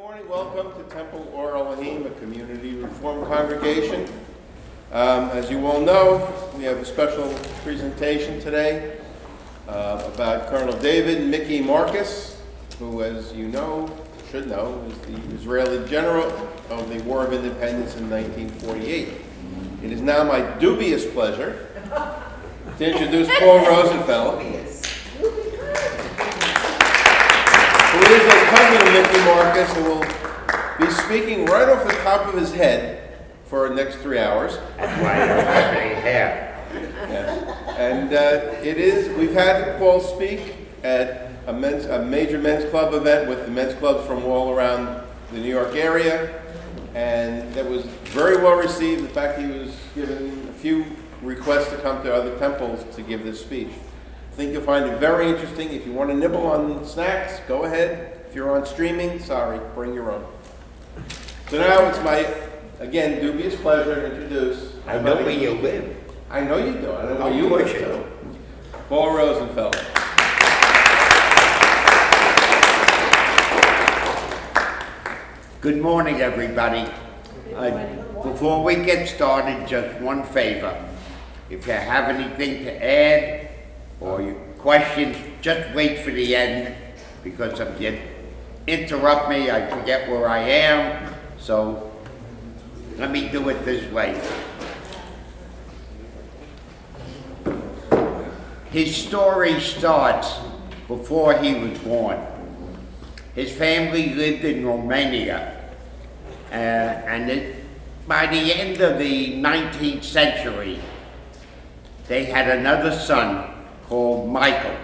morning. Welcome to Temple Or Elohim, a community reform congregation. As you all know, we have a special presentation today about Colonel David Mickey Marcus, who, as you know, should know, is the Israeli general of the War of Independence in 1948. It is now my dubious pleasure to introduce Paul Rosenthal, who is a cousin of Mickey Marcus, and will be speaking right off the top of his head for the next 3 hours. That's why you're happening here. Yes. And we've had Paul speak at a major men's club event with the men's clubs from all around the New York area, and that was very well received. In fact, he was given a few requests to come to other temples to give this speech. I think you'll find it very interesting. If you want to nibble on snacks, go ahead. If you're on streaming, sorry, bring your own. So now it's my, again, dubious pleasure to introduce. I know where you live. I know you do. I know where you live, too. Paul Rosenthal. Good morning, everybody. Before we get started, just one favor. If you have anything to add or your questions, just wait for the end, because if you interrupt me, I forget where I am. So let me do it this way. His story starts before he was born. His family lived in Romania, by the end of the 19th century, they had another son called Michael.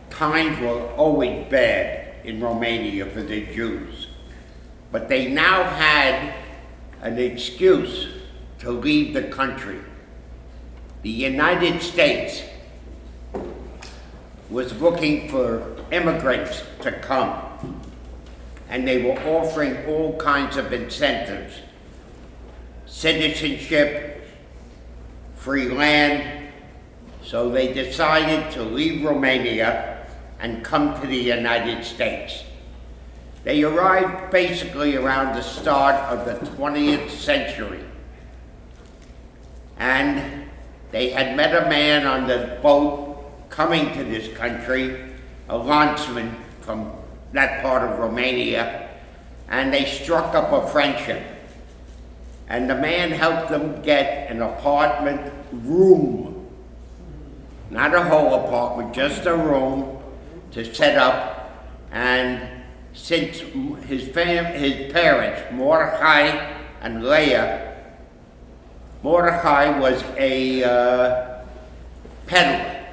Times were always bad in Romania for the Jews, but they now had an excuse to leave the country. The United States was looking for immigrants to come, and they were offering all kinds of incentives: citizenship, free land. So they decided to leave Romania and come to the United States. They arrived basically around the start of the 20th century. And they had met a man on the boat coming to this country, a landsman from that part of Romania, and they struck up a friendship. And the man helped them get an apartment room. Not a whole apartment, just a room to set up. And since his parents, Mordechai and Leah, Mordechai was a peddler,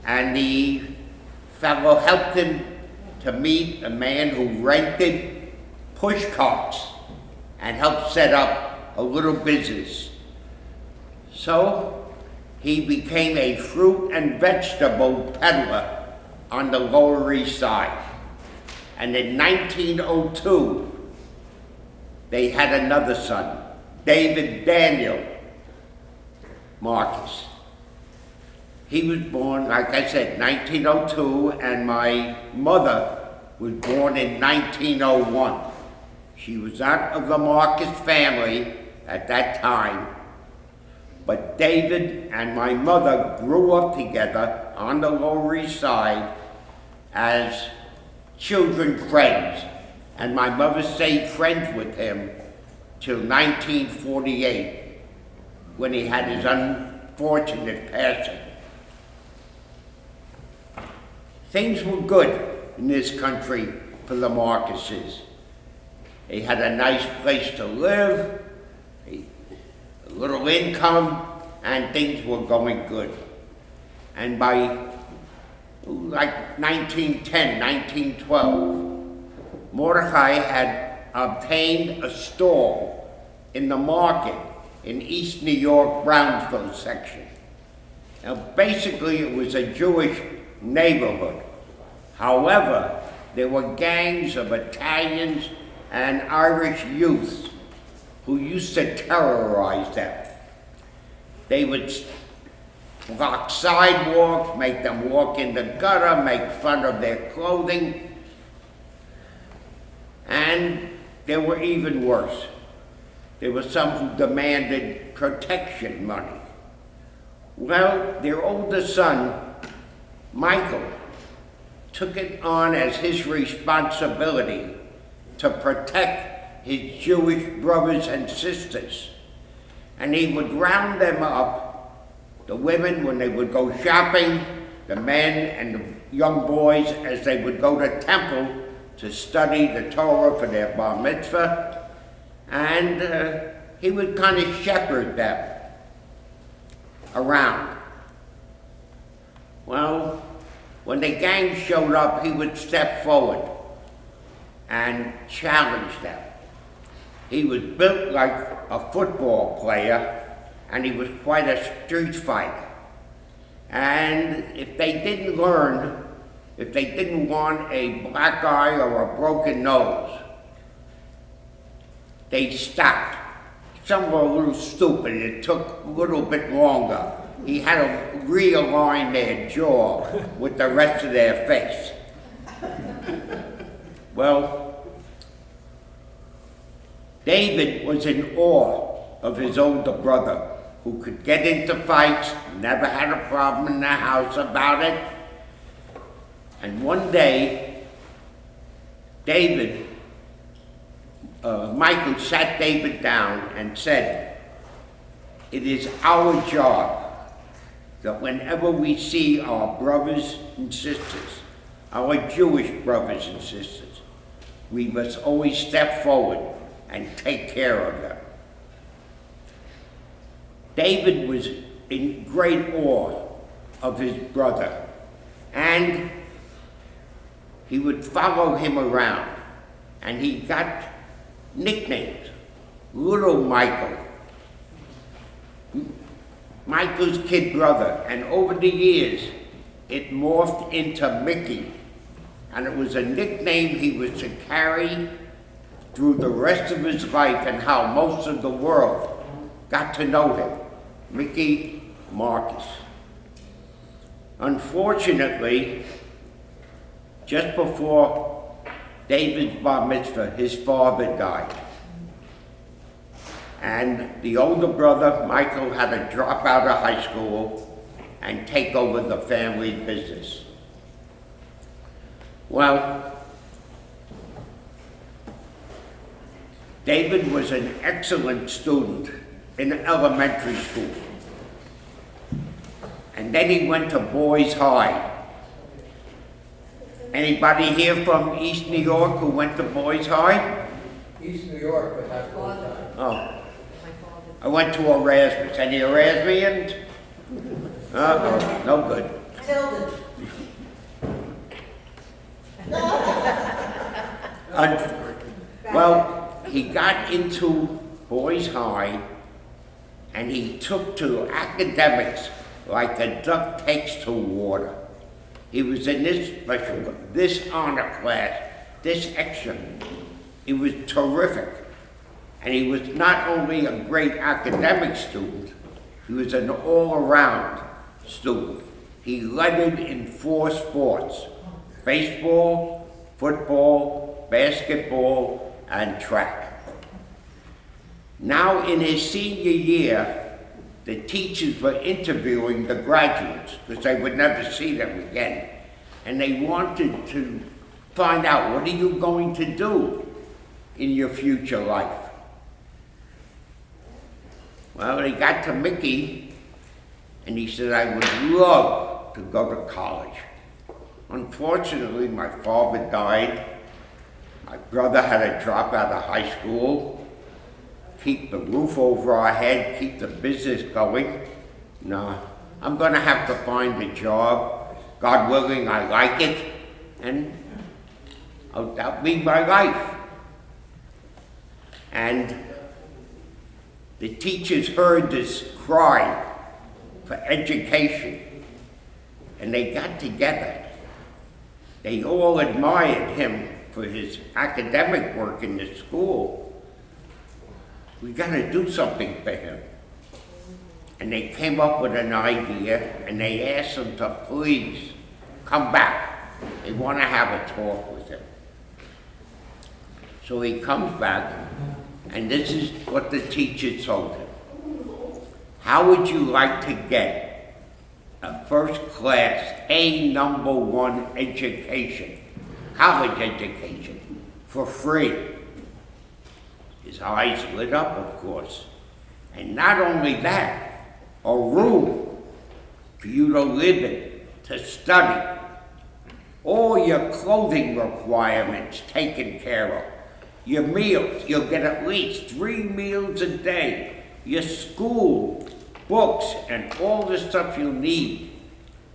and the fellow helped him to meet a man who rented push carts and helped set up a little business. So he became a fruit and vegetable peddler on the Lower East Side. And in 1902, they had another son, David Daniel Marcus. He was born, like I said, 1902, and my mother was born in 1901. She was not of the Marcus family at that time, but David and my mother grew up together on the Lower East Side as children friends, and my mother stayed friends with him till 1948, when he had his unfortunate passing. Things were good in this country for the Marcuses. They had a nice place to live, a little income, and things were going good. And by like 1910, 1912, Mordechai had obtained a stall in the market in East New York, Brownsville section. Now basically it was a Jewish neighborhood. However, there were gangs of Italians and Irish youths who used to terrorize them. They would block sidewalks, make them walk in the gutter, make fun of their clothing. And there were even worse. There were some who demanded protection money. Well, their oldest son, Michael, took it on as his responsibility to protect his Jewish brothers and sisters. And he would round them up, the women when they would go shopping, the men and the young boys as they would go to temple to study the Torah for their bar mitzvah, and he would kind of shepherd them around. Well, when the gang showed up, he would step forward and challenge them. He was built like a football player, and he was quite a street fighter. And if they didn't learn, if they didn't want a black eye or a broken nose, they stopped. Some were a little stupid, it took a little bit longer. He had to realign their jaw with the rest of their face. Well, David was in awe of his older brother, who could get into fights, never had a problem in the house about it. And one day, Michael sat David down and said, "It is our job that whenever we see our brothers and sisters, our Jewish brothers and sisters, we must always step forward and take care of them." David was in great awe of his brother, and he would follow him around, and he got nicknames. Little Michael, Michael's kid brother, and over the years, it morphed into Mickey, and it was a nickname he was to carry through the rest of his life, and how most of the world got to know him, Mickey Marcus. Unfortunately, just before David's bar mitzvah, his father died. And the older brother, Michael, had to drop out of high school and take over the family business. Well, David was an excellent student in elementary school. And then he went to Boys High. Anybody here from East New York who went to Boys High? East New York, but not full time. Oh. I went to Erasmus. Any Erasmians? No good. Tilden. Well, he got into Boys High, and he took to academics like a duck takes to water. He was in this honor class, this extra. He was terrific. And he was not only a great academic student, he was an all-around student. He lettered in 4 sports: baseball, football, basketball, and track. Now in his senior year, the teachers were interviewing the graduates because they would never see them again. And they wanted to find out, what are you going to do in your future life? Well, he got to Mickey, and he said, I would love to go to college. Unfortunately, my father died. My brother had to drop out of high school, keep the roof over our head, keep the business going. No, I'm gonna have to find a job. God willing, I like it, and that'll be my life. And the teachers heard this cry for education, and they got together. They all admired him for his academic work in the school. We got to do something for him. And they came up with an idea, and they asked him to please come back. They want to have a talk with him. So he comes back, and this is what the teacher told him. How would you like to get a first class, #1 education, college education, for free? His eyes lit up, of course. And not only that, a room for you to live in, to study. All your clothing requirements taken care of. Your meals, you'll get at least 3 meals a day. Your school, books, and all the stuff you need.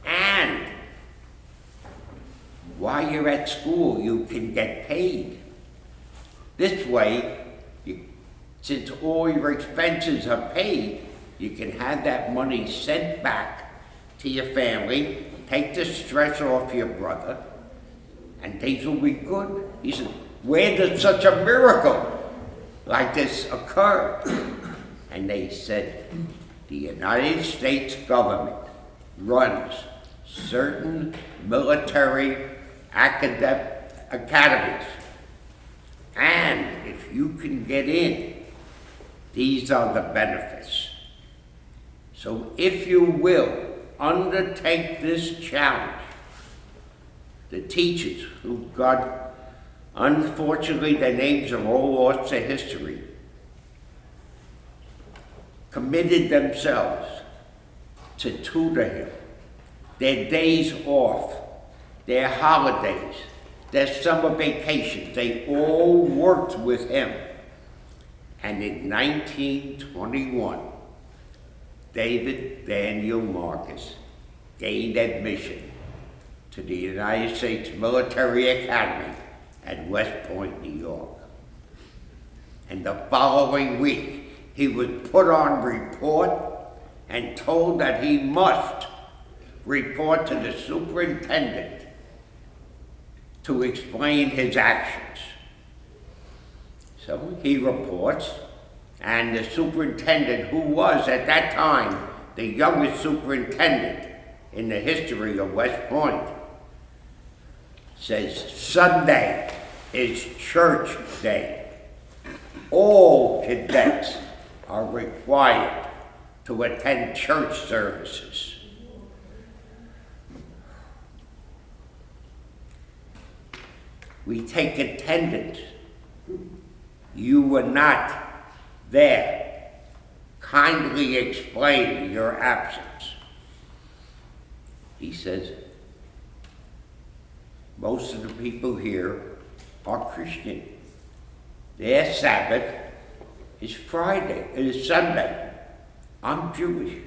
And while you're at school, you can get paid. This way, since all your expenses are paid, you can have that money sent back to your family, take the stress off your brother, and things will be good. He said, where does such a miracle like this occur? And they said, the United States government runs certain military academies. And if you can get in, these are the benefits. So if you will undertake this challenge, the teachers who got, unfortunately their names are all lost to history, committed themselves to tutor him, their days off, their holidays, their summer vacations, they all worked with him. And in 1921, David Daniel Marcus gained admission to the United States Military Academy at West Point, New York. And the following week, he was put on report and told that he must report to the superintendent to explain his actions. So he reports, and the superintendent, who was at that time the youngest superintendent in the history of West Point, says, Sunday is church day. All cadets are required to attend church services. We take attendance. You were not there. Kindly explain your absence. He says, most of the people here are Christian. Their Sabbath is Friday, it is Sunday. I'm Jewish.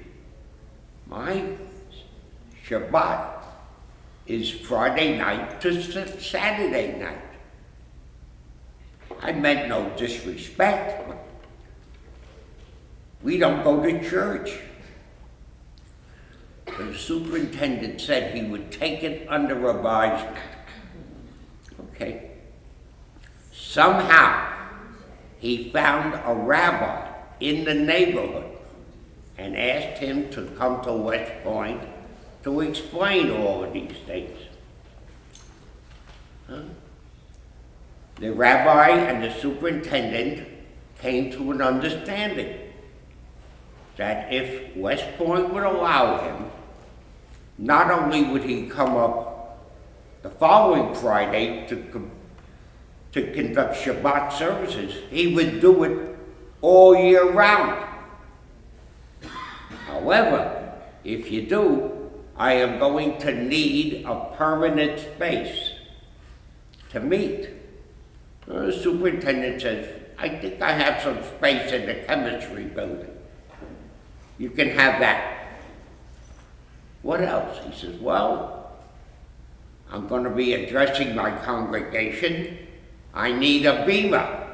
My Shabbat is Friday night to Saturday night. I meant no disrespect. We don't go to church. The superintendent said he would take it under advisement. Okay. Somehow, he found a rabbi in the neighborhood and asked him to come to West Point to explain all of these things. The rabbi and the superintendent came to an understanding that if West Point would allow him, not only would he come up the following Friday to conduct Shabbat services, he would do it all year round. However, if you do, I am going to need a permanent space to meet. The superintendent says, I think I have some space in the chemistry building. You can have that. What else? He says, well, I'm going to be addressing my congregation. I need a beamer.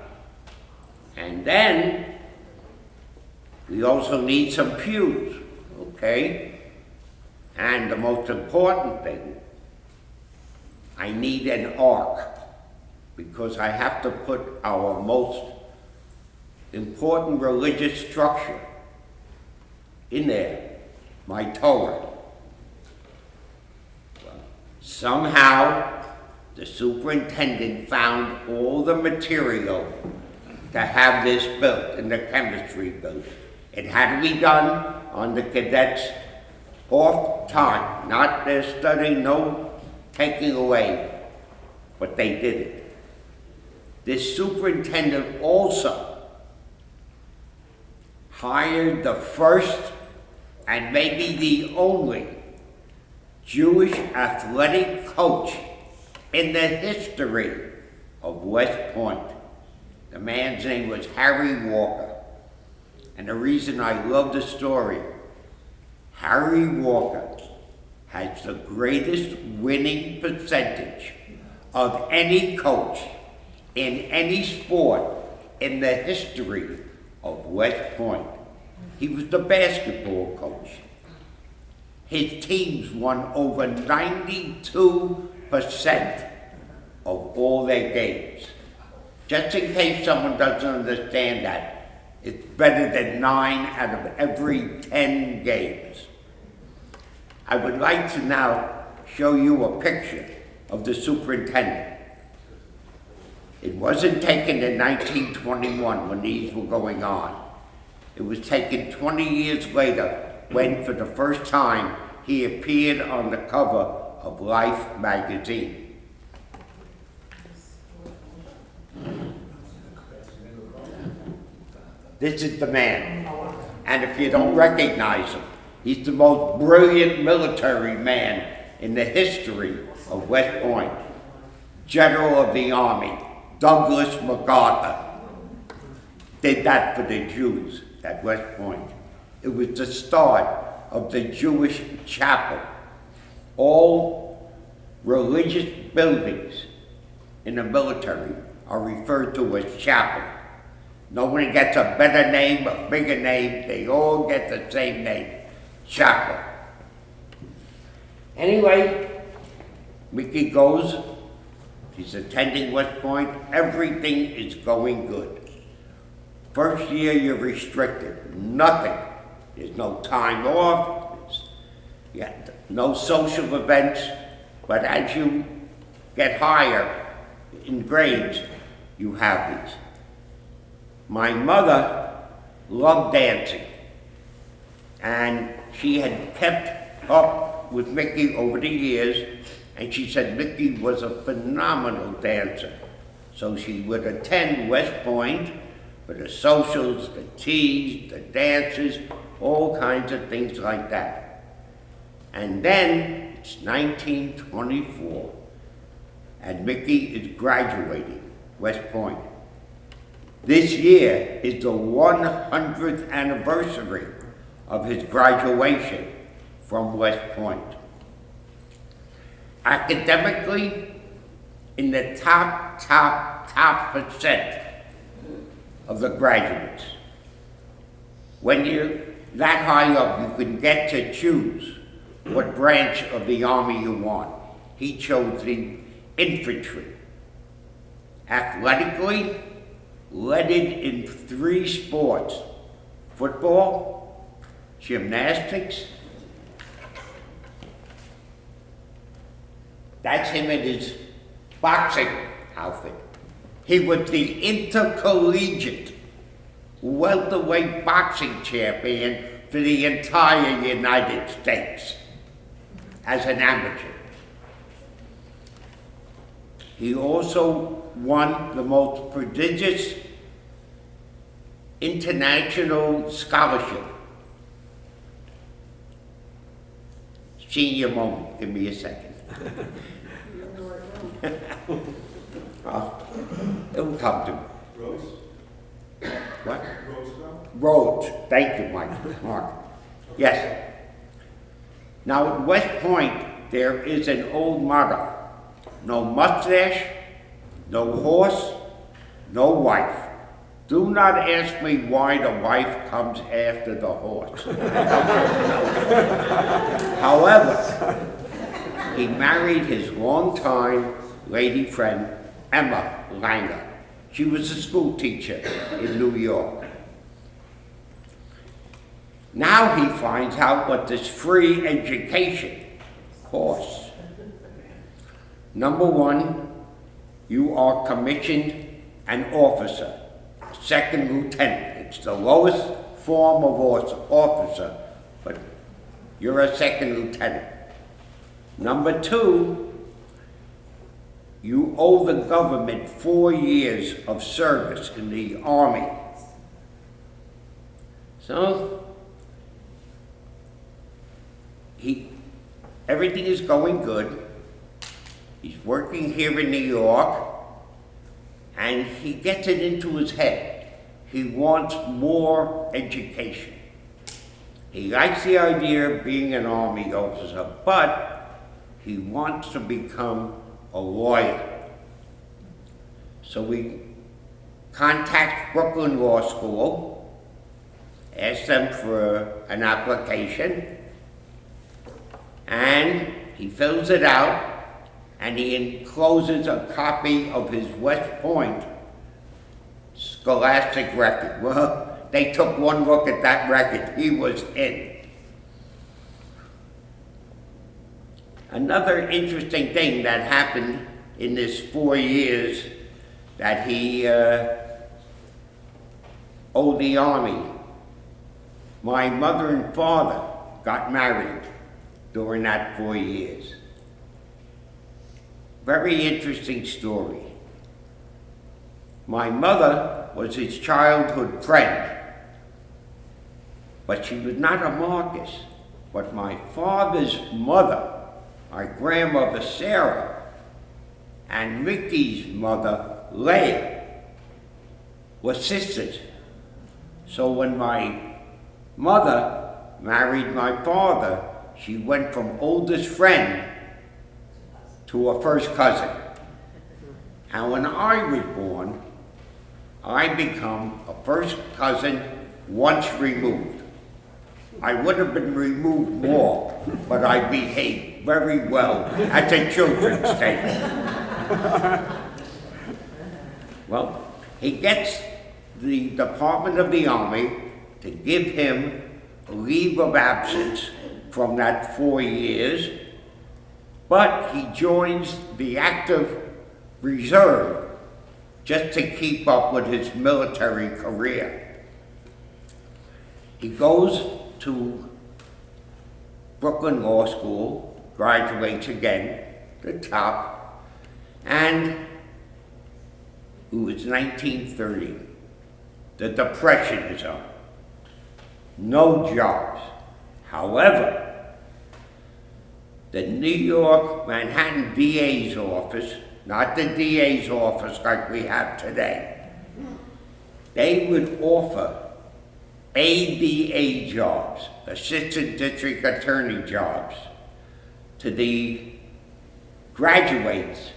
And then we also need some pews, okay? And the most important thing, I need an ark, because I have to put our most important religious structure in there, my Torah. Somehow, the superintendent found all the material to have this built in the chemistry built. It had to be done on the cadets' off time, not their study, no taking away, but they did it. This superintendent also hired the first and maybe the only Jewish athletic coach in the history of West Point. The man's name was Harry Walker. And the reason I love the story, Harry Walker has the greatest winning percentage of any coach in any sport in the history of West Point. He was the basketball coach. His teams won over 92% of all their games. Just in case someone doesn't understand that, it's better than 9 out of every 10 games. I would like to now show you a picture of the superintendent. It wasn't taken in 1921 when these were going on. It was taken 20 years later when, for the first time, he appeared on the cover of Life magazine. This is the man. And if you don't recognize him, he's the most brilliant military man in the history of West Point. General of the Army, Douglas MacArthur, did that for the Jews at West Point. It was the start of the Jewish chapel. All religious buildings in the military are referred to as chapel. Nobody gets a better name, a bigger name. They all get the same name, chapel. Anyway, Mickey goes. He's attending West Point. Everything is going good. First year, you're restricted. Nothing. There's no time off. There's no social events. But as you get higher in grades, you have these. My mother loved dancing, and she had kept up with Mickey over the years, and she said Mickey was a phenomenal dancer. So she would attend West Point for the socials, the teas, the dances, all kinds of things like that. And then it's 1924, and Mickey is graduating West Point. This year is the 100th anniversary of his graduation from West Point. Academically, in the top percent of the graduates. When you're that high up, you can get to choose what branch of the Army you want. He chose the infantry. Athletically, led it in 3 sports: football, gymnastics. That's him in his boxing outfit. He was the intercollegiate welterweight boxing champion for the entire United States as an amateur. He also won the most prestigious international scholarship. Senior moment, give me a second. It will come to me. Rose? What? Roosevelt? Rhodes. Thank you, Mark. Yes. Now at West Point, there is an old motto: no mustache, no horse, no wife. Do not ask me why the wife comes after the horse. However, he married his longtime lady friend, Emma Langer. She was a school teacher in New York. Now he finds out what this free education costs. Number one, you are commissioned an officer, second lieutenant. It's the lowest form of officer, but you're a second lieutenant. Number two, you owe the government 4 years of service in the Army. So, everything is going good. He's working here in New York, and he gets it into his head. He wants more education. He likes the idea of being an Army officer, but he wants to become a lawyer. So we contact Brooklyn Law School, ask them for an application, and he fills it out, and he encloses a copy of his West Point scholastic record. Well, they took one look at that record. He was in. Another interesting thing that happened in this 4 years that he owed the Army, my mother and father got married during that 4 years. Very interesting story. My mother was his childhood friend, but she was not a Marcus. But my father's mother, my grandmother Sarah, and Mickey's mother, Leah, were sisters. So when my mother married my father, she went from oldest friend to a first cousin. And when I was born, I become a first cousin once removed. I would have been removed more, but I behaved very well at the children's table. Well, he gets the Department of the Army to give him a leave of absence from that 4 years, but he joins the active reserve just to keep up with his military career. He goes to Brooklyn Law School, graduates again, the top, and it was 1930. The Depression is on. No jobs. However, the New York Manhattan DA's office, not the DA's office like we have today, they would offer ADA jobs, Assistant District Attorney jobs, to the graduates,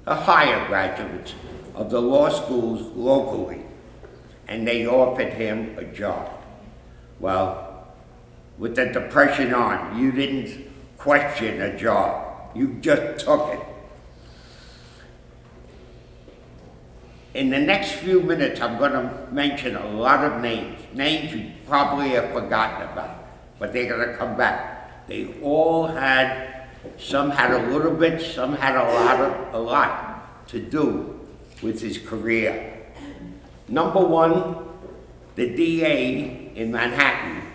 the higher graduates of the law schools locally, and they offered him a job. Well, with the Depression on, you didn't question a job, you just took it. In the next few minutes, I'm going to mention a lot of names you probably have forgotten about, but they're going to come back. They all had, some had a little bit, some had a lot to do with his career. Number one, the DA in Manhattan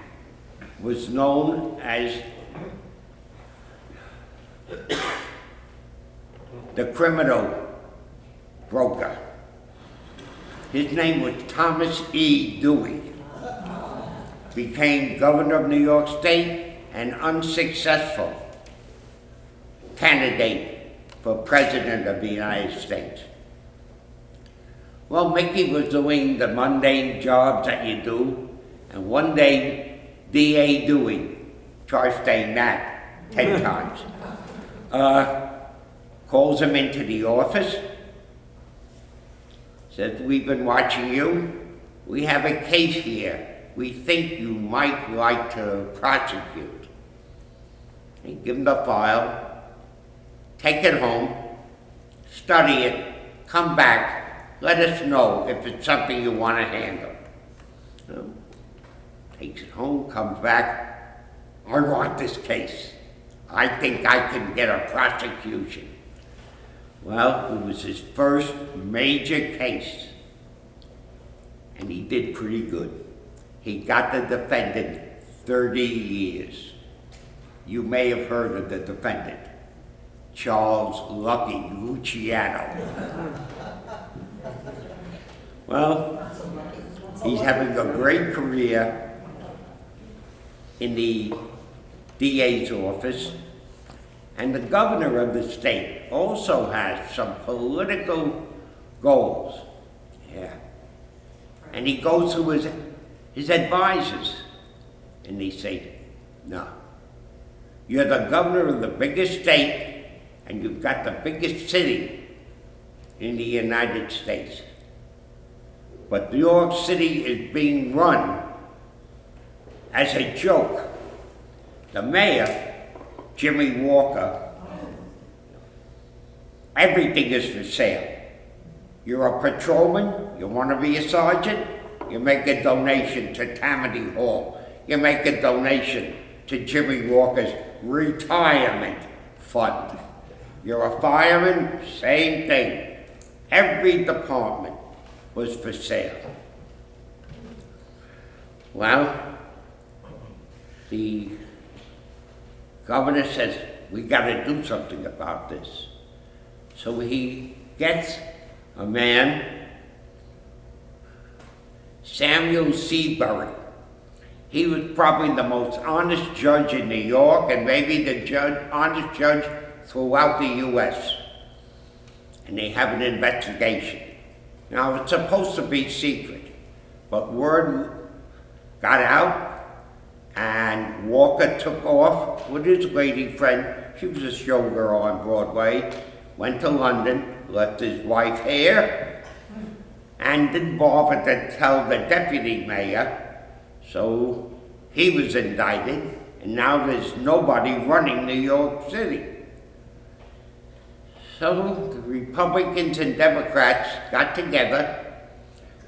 was known as the criminal broker. His name was Thomas E. Dewey. Became governor of New York State and unsuccessful candidate for president of the United States. Well, Mickey was doing the mundane jobs that you do, and one day, D.A. Dewey, try saying that 10 times, calls him into the office, says, "We've been watching you. We have a case here we think you might like to prosecute." He give him the file, take it home, study it, come back, let us know if it's something you want to handle. So, takes it home, comes back, "I want this case. I think I can get a prosecution." Well, it was his first major case, and he did pretty good. He got the defendant 30 years. You may have heard of the defendant, Charles Lucky Luciano. Well, he's having a great career in the DA's office, and the governor of the state also has some political goals. Yeah. And he goes to his advisors, and they say, no, you're the governor of the biggest state, and you've got the biggest city in the United States. But New York City is being run as a joke. The mayor, Jimmy Walker, everything is for sale. You're a patrolman, you want to be a sergeant, you make a donation to Tammany Hall. You make a donation to Jimmy Walker's retirement fund. You're a fireman, same thing. Every department was for sale. Well, the governor says, we got to do something about this. So he gets a man, Samuel Seabury. He was probably the most honest judge in New York, and maybe the honest judge throughout the U.S. And they have an investigation. Now, it's supposed to be secret, but word got out, and Walker took off with his lady friend. She was a showgirl on Broadway, went to London, left his wife here, and didn't bother to tell the deputy mayor. So he was indicted, and now there's nobody running New York City. So the Republicans and Democrats got together,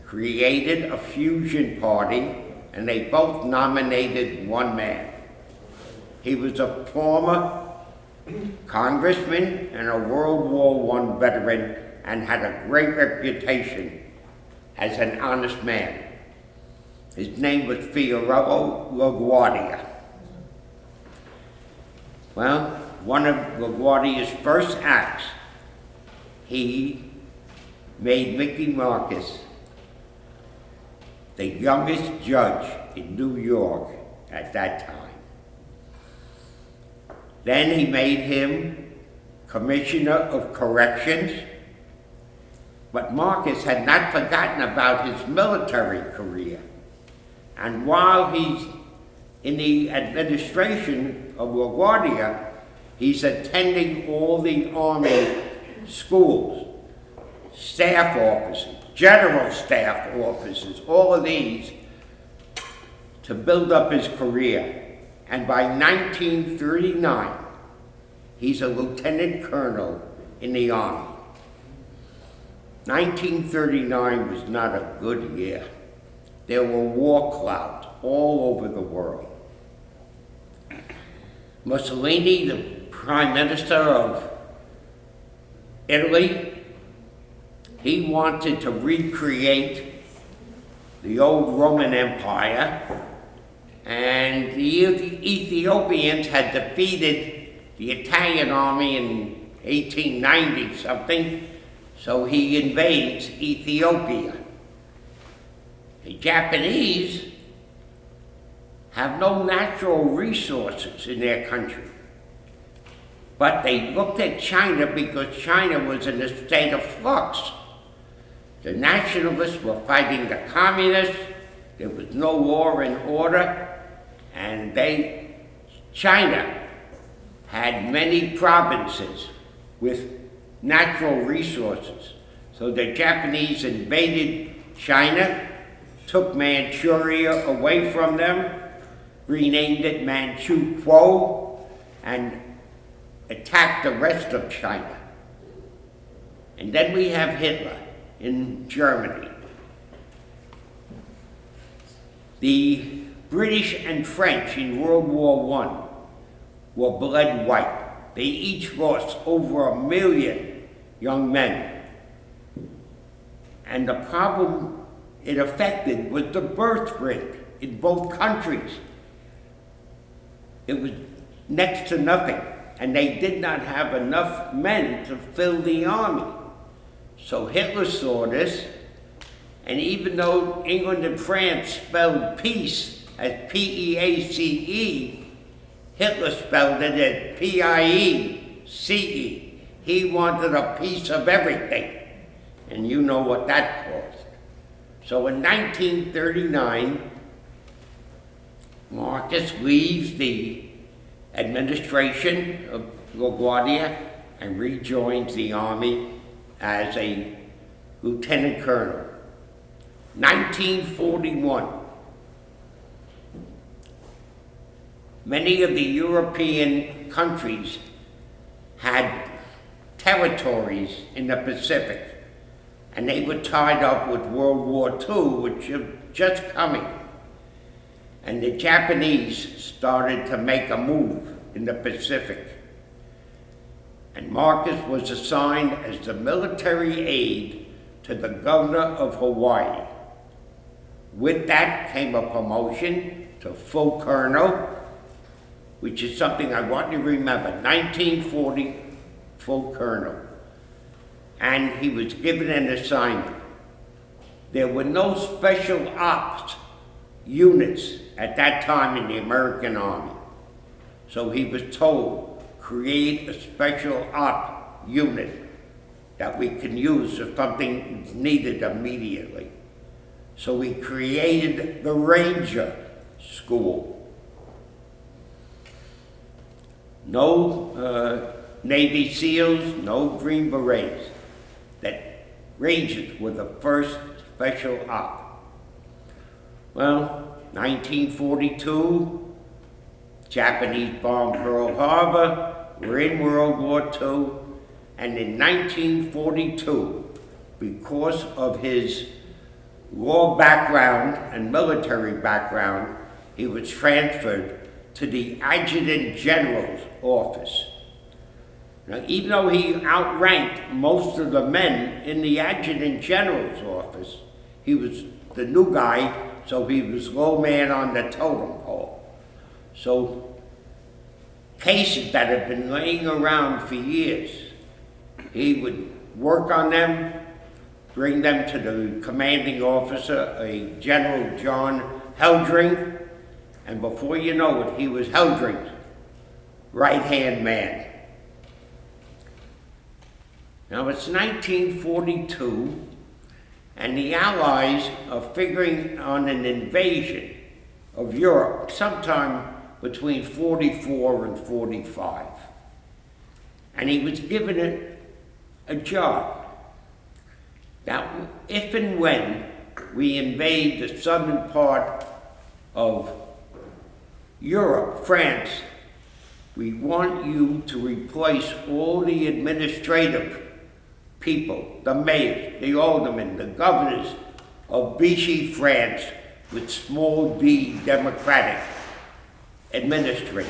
created a fusion party, and they both nominated one man. He was a former congressman and a World War I veteran, and had a great reputation as an honest man. His name was Fiorello LaGuardia. Well, one of LaGuardia's first acts, he made Mickey Marcus the youngest judge in New York at that time. Then he made him Commissioner of Corrections, but Marcus had not forgotten about his military career. And while he's in the administration of LaGuardia, he's attending all the Army schools, staff officers, general staff officers, all of these, to build up his career. And by 1939, he's a lieutenant colonel in the Army. 1939 was not a good year. There were war clouds all over the world. Mussolini, the Prime Minister of Italy, he wanted to recreate the old Roman Empire, and the Ethiopians had defeated the Italian army in 1890 something, so he invades Ethiopia. The Japanese have no natural resources in their country, but they looked at China because China was in a state of flux. The nationalists were fighting the communists, there was no law and order, and China had many provinces with natural resources. So the Japanese invaded China, took Manchuria away from them, renamed it Manchukuo, and attacked the rest of China. And then we have Hitler in Germany. The British and French in World War I were bled white. They each lost over 1 million young men. And the problem it affected was the birth rate in both countries. It was next to nothing, and they did not have enough men to fill the army. So Hitler saw this, and even though England and France spelled peace as P-E-A-C-E, Hitler spelled it as P-I-E-C-E. He wanted a piece of everything, and you know what that caused. So in 1939, Marcus leaves the administration of LaGuardia and rejoins the army as a lieutenant colonel. 1941. Many of the European countries had territories in the Pacific, and they were tied up with World War II, which was just coming. And the Japanese started to make a move in the Pacific. And Marcus was assigned as the military aide to the governor of Hawaii. With that came a promotion to full colonel, which is something I want you to remember, 1940, full colonel. And he was given an assignment. There were no special ops units at that time in the American Army. So he was told, create a special op unit that we can use if something is needed immediately. So he created the Ranger School. No Navy SEALs, no Green Berets. That Rangers were the first special op. Well, 1942, Japanese bombed Pearl Harbor, we're in World War II, and in 1942, because of his law background and military background, he was transferred to the Adjutant General's office. Now, even though he outranked most of the men in the Adjutant General's office, he was the new guy, so he was low man on the totem pole. So cases that had been laying around for years, he would work on them, bring them to the commanding officer, a General John Heldring, and before you know it, he was Heldring's right-hand man. Now it's 1942, and the Allies are figuring on an invasion of Europe sometime between 44 and 45. And he was given a job. Now, if and when we invade the southern part of Europe, France, we want you to replace all the administrative people, the mayors, the aldermen, the governors of Vichy France with small d democratic administrators.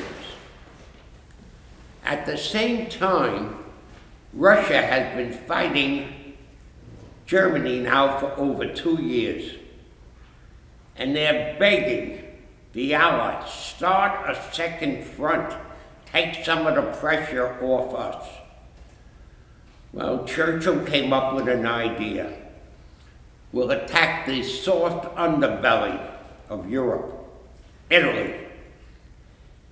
At the same time, Russia has been fighting Germany now for over 2 years. And they're begging the Allies, start a second front, take some of the pressure off us. Well, Churchill came up with an idea. We'll attack the soft underbelly of Europe, Italy.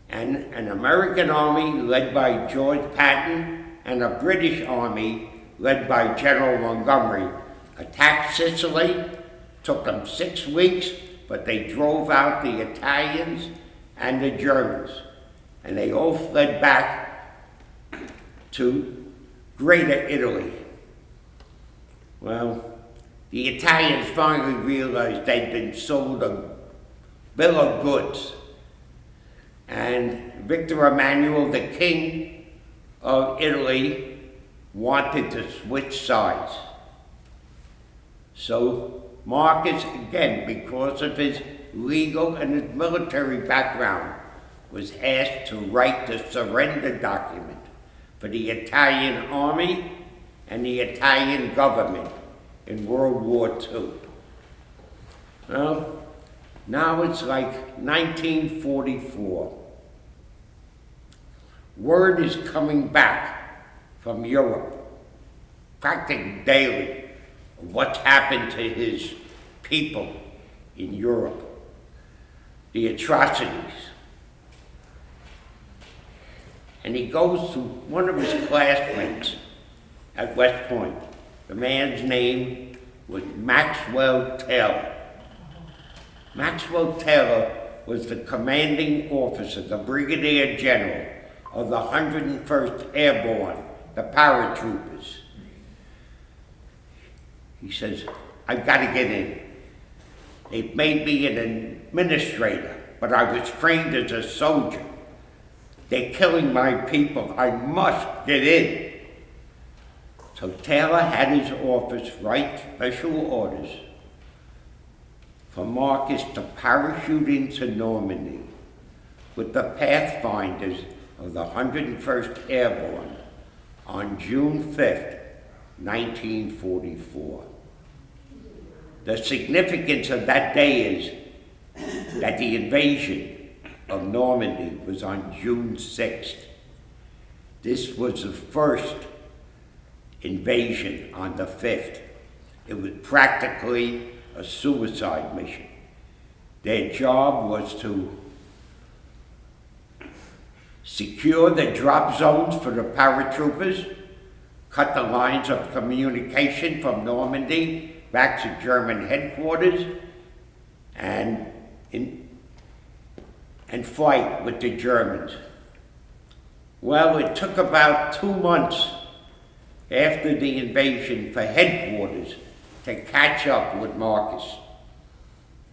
And an American army led by George Patton and a British army led by General Montgomery attacked Sicily. Took them 6 weeks, but they drove out the Italians and the Germans. And they all fled back to Greater Italy. Well, the Italians finally realized they'd been sold a bill of goods. And Victor Emmanuel, the king of Italy, wanted to switch sides. So Marcus, again, because of his legal and his military background, was asked to write the surrender document for the Italian army and the Italian government in World War II. Well, now it's like 1944. Word is coming back from Europe, practically daily, of what's happened to his people in Europe, the atrocities. And he goes to one of his classmates at West Point. The man's name was Maxwell Taylor. Maxwell Taylor was the commanding officer, the brigadier general of the 101st Airborne, the paratroopers. He says, I've got to get in. They've made me an administrator, but I was trained as a soldier. They're killing my people. I must get in. So Taylor had his office write special orders for Marcus to parachute into Normandy with the Pathfinders of the 101st Airborne on June 5th, 1944. The significance of that day is that the invasion of Normandy was on June 6th. This was the first invasion on the 5th. It was practically a suicide mission. Their job was to secure the drop zones for the paratroopers, cut the lines of communication from Normandy back to German headquarters, and fight with the Germans. Well, it took about 2 months after the invasion for headquarters to catch up with Marcus.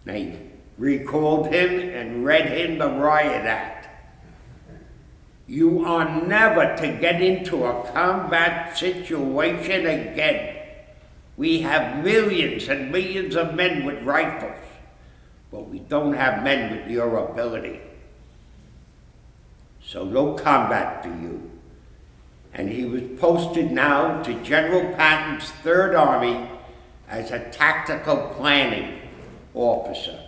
They recalled him and read him the Riot Act. You are never to get into a combat situation again. We have millions and millions of men with rifles, but we don't have men with your ability. So no combat for you. And he was posted now to General Patton's 3rd Army as a tactical planning officer.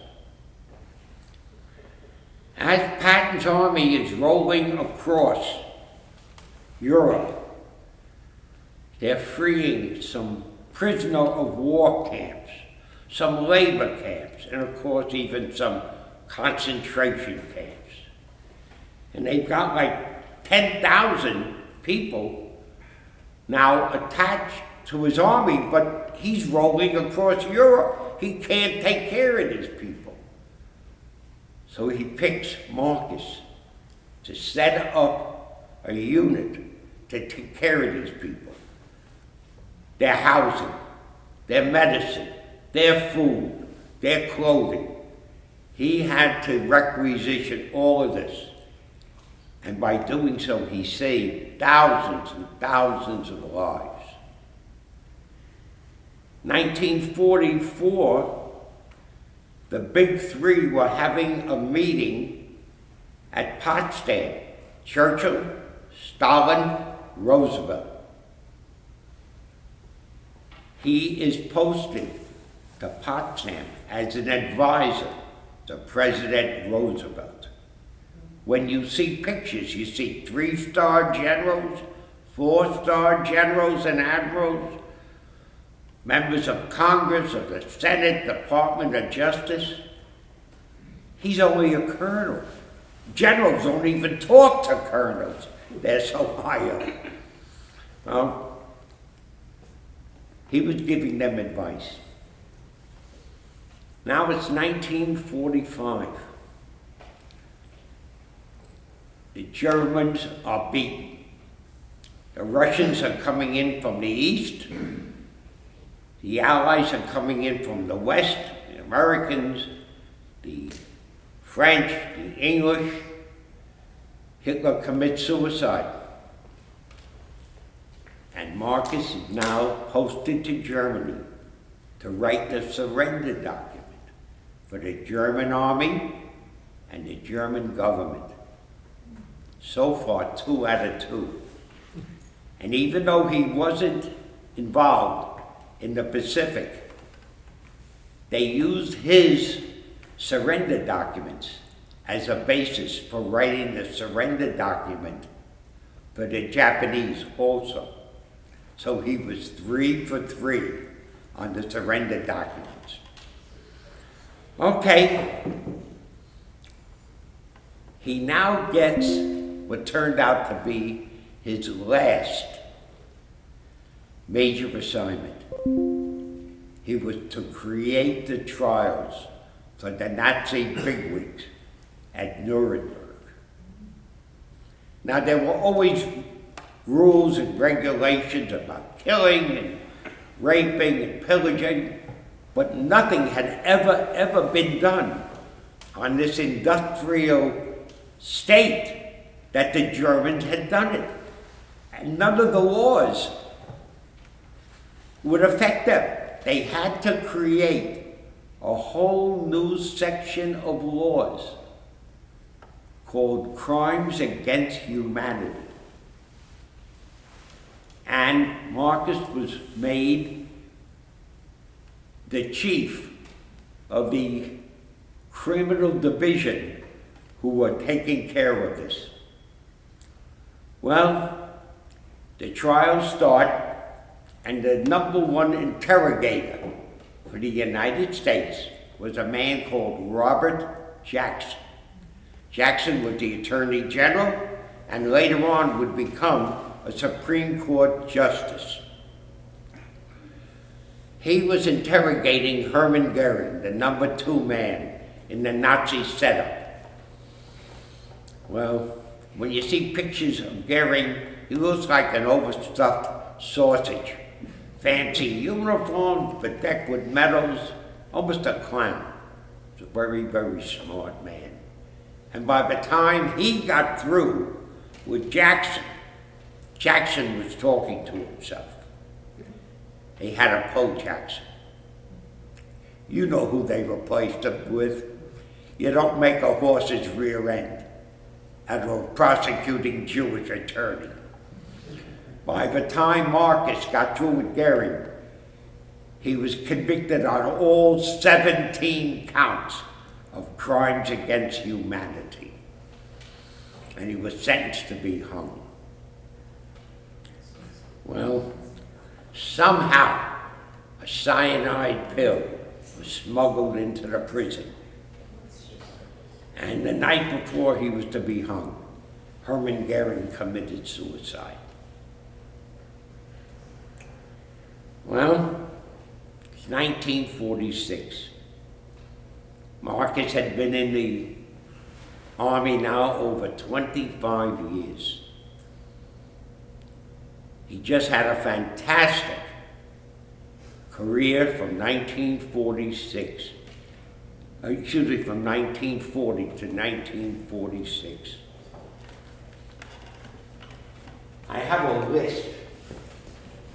As Patton's army is rolling across Europe, they're freeing some prisoner of war camps, some labor camps, and of course even some concentration camps. And they've got like 10,000 people now attached to his army, but he's rolling across Europe. He can't take care of these people. So he picks Marcus to set up a unit to take care of these people. Their housing, their medicine, their food, their clothing. He had to requisition all of this. And by doing so, he saved thousands and thousands of lives. 1944, the Big Three were having a meeting at Potsdam. Churchill, Stalin, Roosevelt. He is posted to Potsdam as an advisor to President Roosevelt. When you see pictures, you see 3-star generals, 4-star generals and admirals, members of Congress, of the Senate, Department of Justice. He's only a colonel. Generals don't even talk to colonels. They're so high up. Well, he was giving them advice. Now it's 1945. The Germans are beaten. The Russians are coming in from the east. The Allies are coming in from the west, the Americans, the French, the English. Hitler commits suicide. And Marcus is now posted to Germany to write the surrender document for the German army and the German government. So far, 2 out of 2. And even though he wasn't involved in the Pacific, they used his surrender documents as a basis for writing the surrender document for the Japanese also. So he was 3 for 3 on the surrender documents. Okay, he now gets what turned out to be his last major assignment. He was to create the trials for the Nazi bigwigs at Nuremberg. Now, there were always rules and regulations about killing and raping and pillaging, but nothing had ever been done on this industrial state that the Germans had done it. And none of the laws would affect them. They had to create a whole new section of laws called Crimes Against Humanity. And Marcus was made the chief of the criminal division who were taking care of this. Well, the trials start, and the number one interrogator for the United States was a man called Robert Jackson. Jackson was the Attorney General and later on would become a Supreme Court Justice. He was interrogating Hermann Goering, the number 2 man in the Nazi setup. Well, when you see pictures of Goering, he looks like an overstuffed sausage. Fancy uniforms bedecked with medals, almost a clown. He's a very, very smart man. And by the time he got through with Jackson, Jackson was talking to himself. They had to pull Jackson. You know who they replaced him with. You don't make a horse's rear end out of a prosecuting Jewish attorney. By the time Marcus got through with Goering, he was convicted on all 17 counts of crimes against humanity. And he was sentenced to be hung. Well, somehow a cyanide pill was smuggled into the prison. And the night before he was to be hung, Hermann Goering committed suicide. Well, it's 1946. Marcus had been in the army now over 25 years. He just had a fantastic career from 1946. From 1940 to 1946. I have a list.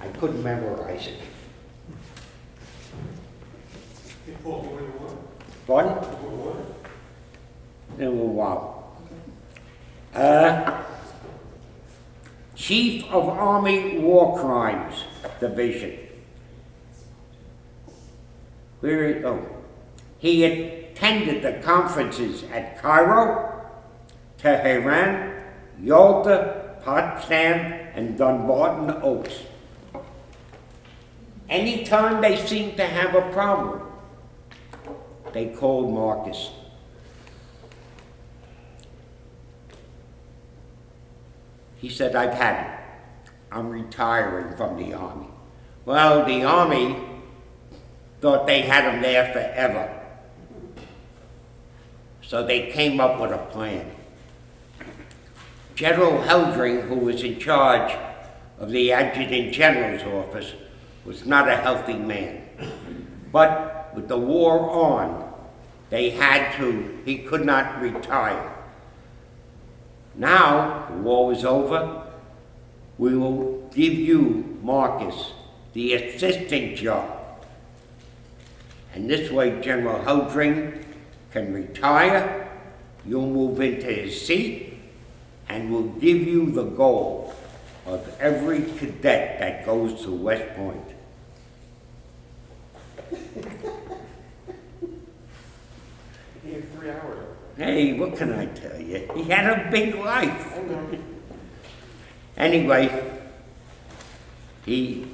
I couldn't memorize it. Pardon? In a while. Chief of Army War Crimes Division. He attended the conferences at Cairo, Tehran, Yalta, Potsdam, and Dunbarton Oaks. Anytime they seemed to have a problem, they called Marcus. He said, "I've had it. I'm retiring from the Army." Well, the Army thought they had him there forever. So they came up with a plan. General Heldring, who was in charge of the Adjutant General's office, was not a healthy man. But with the war on, he could not retire. Now, the war was over, we will give you, Marcus, the assistant job. And this way, General Heldring can retire, you'll move into his seat, and we'll give you the gold. of every cadet that goes to West Point. He had 3 hours. Hey, what can I tell you? He had a big life. I know. Anyway, the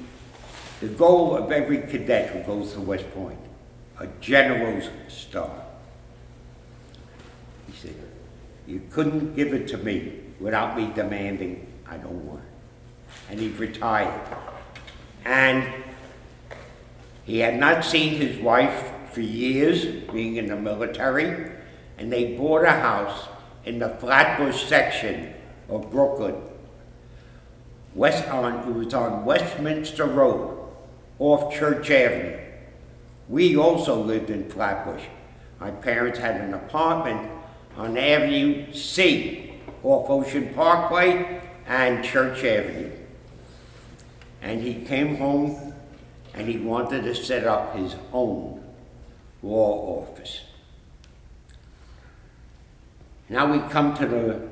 goal of every cadet who goes to West Point, a general's star. He said, you couldn't give it to me without me demanding I don't want it. And he retired. And he had not seen his wife for years, being in the military, and they bought a house in the Flatbush section of Brooklyn. It was on Westminster Road, off Church Avenue. We also lived in Flatbush. My parents had an apartment on Avenue C, off Ocean Parkway and Church Avenue. And he came home and he wanted to set up his own law office. Now we come to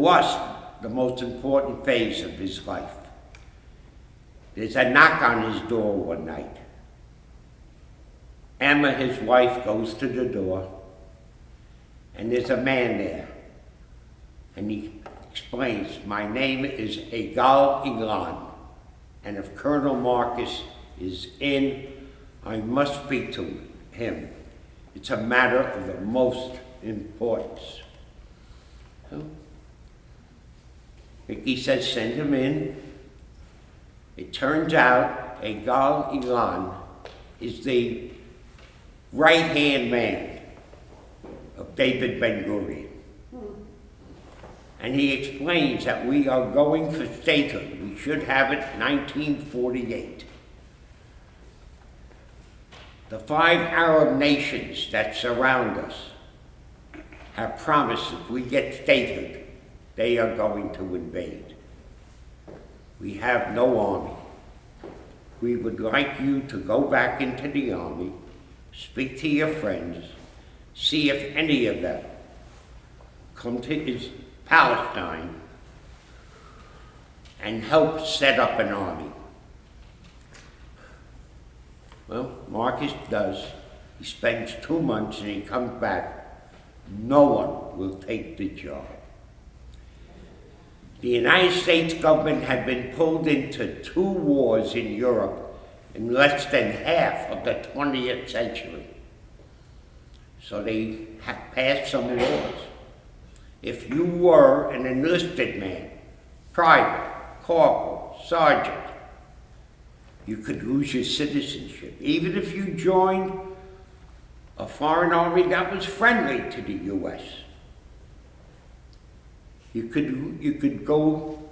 us, the most important phase of his life. There's a knock on his door one night. Emma, his wife, goes to the door, and there's a man there. And he explains, my name is Egal Ilan, and if Colonel Marcus is in, I must speak to him. It's a matter of the most importance. So, Mickey says, send him in. It turns out Egal Ilan is the right-hand man of David Ben-Gurion. And he explains that we are going for statehood. We should have it 1948. The 5 Arab nations that surround us have promised if we get statehood, they are going to invade. We have no army. We would like you to go back into the army, speak to your friends, see if any of them come to Palestine and help set up an army. Well, Marcus does. He spends 2 months and he comes back. No one will take the job. The United States government had been pulled into 2 wars in Europe in less than half of the 20th century. So they had passed some laws. If you were an enlisted man, private, corporal, sergeant, you could lose your citizenship. Even if you joined a foreign army that was friendly to the U.S., you could go,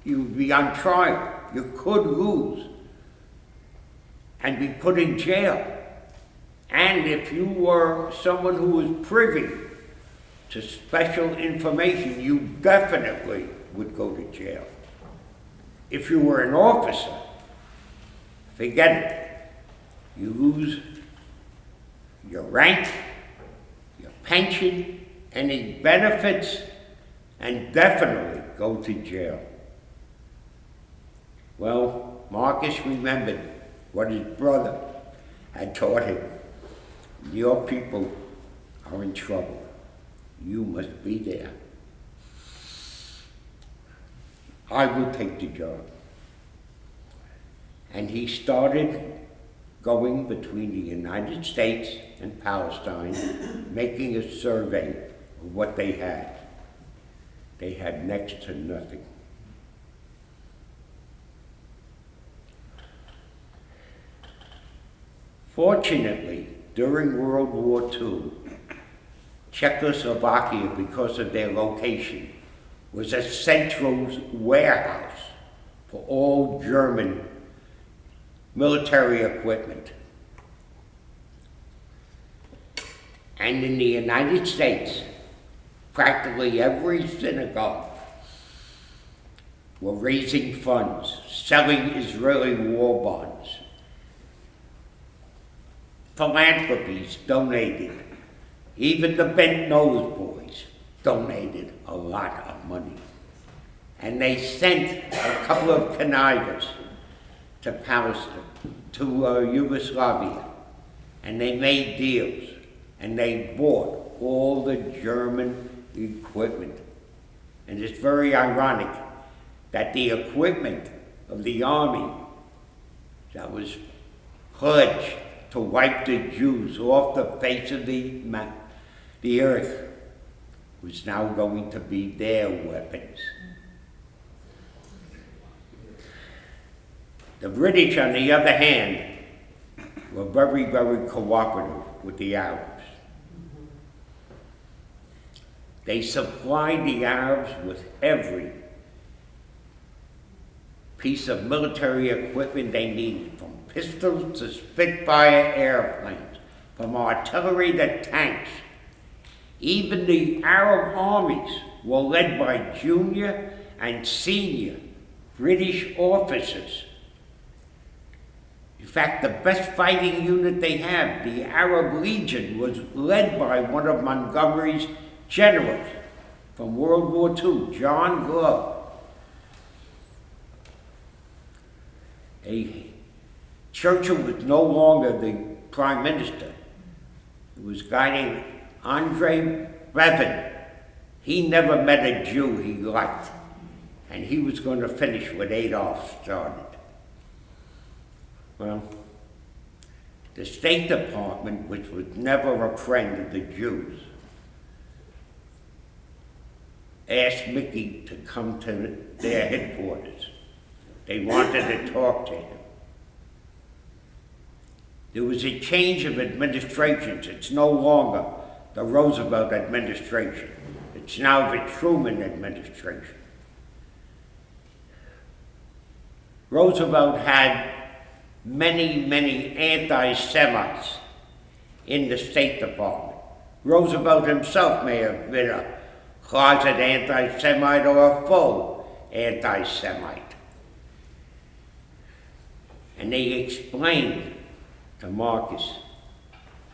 you would be on trial. You could lose and be put in jail. And if you were someone who was privy to special information, you definitely would go to jail. If you were an officer, forget it. You lose your rank, your pension, any benefits, and definitely go to jail. Well, Marcus remembered what his brother had taught him. Your people are in trouble. You must be there. I will take the job. And he started going between the United States and Palestine, making a survey of what they had. They had next to nothing. Fortunately, during World War II, Czechoslovakia, because of their location, was a central warehouse for all German military equipment. And in the United States, practically every synagogue were raising funds, selling Israeli war bonds. Philanthropies donated. Even the bent-nosed boys donated a lot of money. and they sent a couple of connivers to Palestine, to Yugoslavia, and they made deals, and they bought all the German equipment. And it's very ironic that the equipment of the army that was pledged to wipe the Jews off the face of the earth was now going to be their weapons. The British, on the other hand, were very, very cooperative with the Arabs. They supplied the Arabs with every piece of military equipment they needed, from pistols to Spitfire airplanes, from artillery to tanks. Even the Arab armies were led by junior and senior British officers. In fact, the best fighting unit they have, the Arab Legion, was led by one of Montgomery's generals from World War II, John Glove. Churchill was no longer the prime minister. He was guiding Andre Bevin. He never met a Jew he liked, and he was going to finish what Adolf started. Well, the State Department, which was never a friend of the Jews, asked Mickey to come to their headquarters. They wanted to talk to him. There was a change of administrations. It's no longer the Roosevelt administration. It's now the Truman administration. Roosevelt had many, many anti-Semites in the State Department. Roosevelt himself may have been a closet anti-Semite or a full anti-Semite. And they explained to Marcus,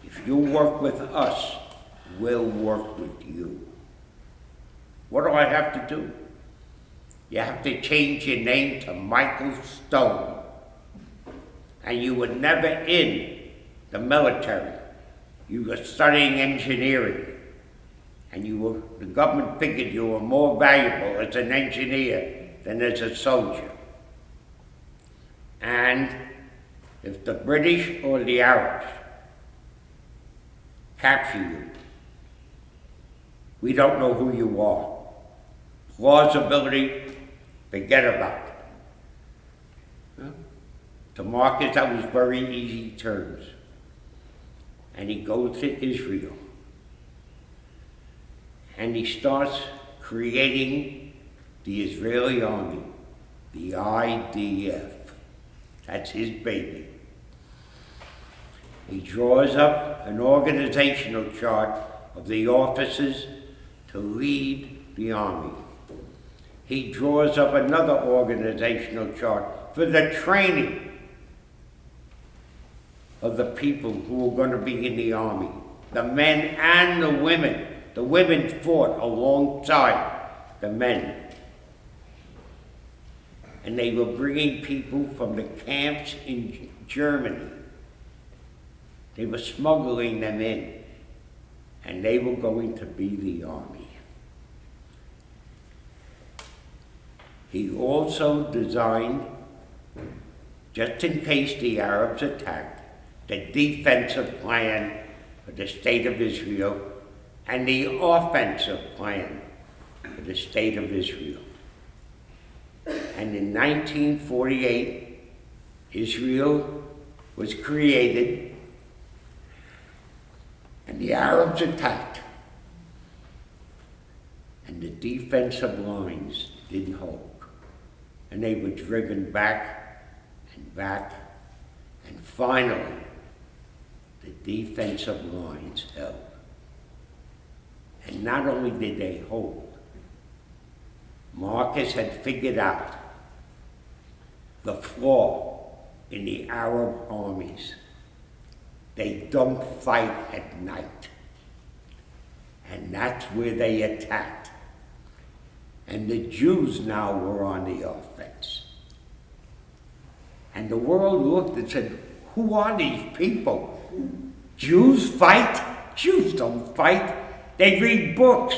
if you work with us, we'll work with you. What do I have to do? You have to change your name to Michael Stone. And you were never in the military. You were studying engineering. And the government figured you were more valuable as an engineer than as a soldier. And if the British or the Arabs capture you, we don't know who you are. Plausibility, forget about it. Huh? To Marcus, that was very easy terms. And he goes to Israel. And he starts creating the Israeli army, the IDF. That's his baby. He draws up an organizational chart of the officers to lead the army. He draws up another organizational chart for the training of the people who are going to be in the army, the men and the women. The women fought alongside the men. And they were bringing people from the camps in Germany. They were smuggling them in, and they were going to be the army. He also designed, just in case the Arabs attacked, the defensive plan for the State of Israel and the offensive plan for the State of Israel. And in 1948, Israel was created, and the Arabs attacked. And the defensive lines didn't hold. And they were driven back, and finally, the defensive lines held. And not only did they hold, Marcus had figured out the flaw in the Arab armies. They don't fight at night. And that's where they attacked. And the Jews now were on the offense. And the world looked and said, who are these people? Jews fight? Jews don't fight. They read books.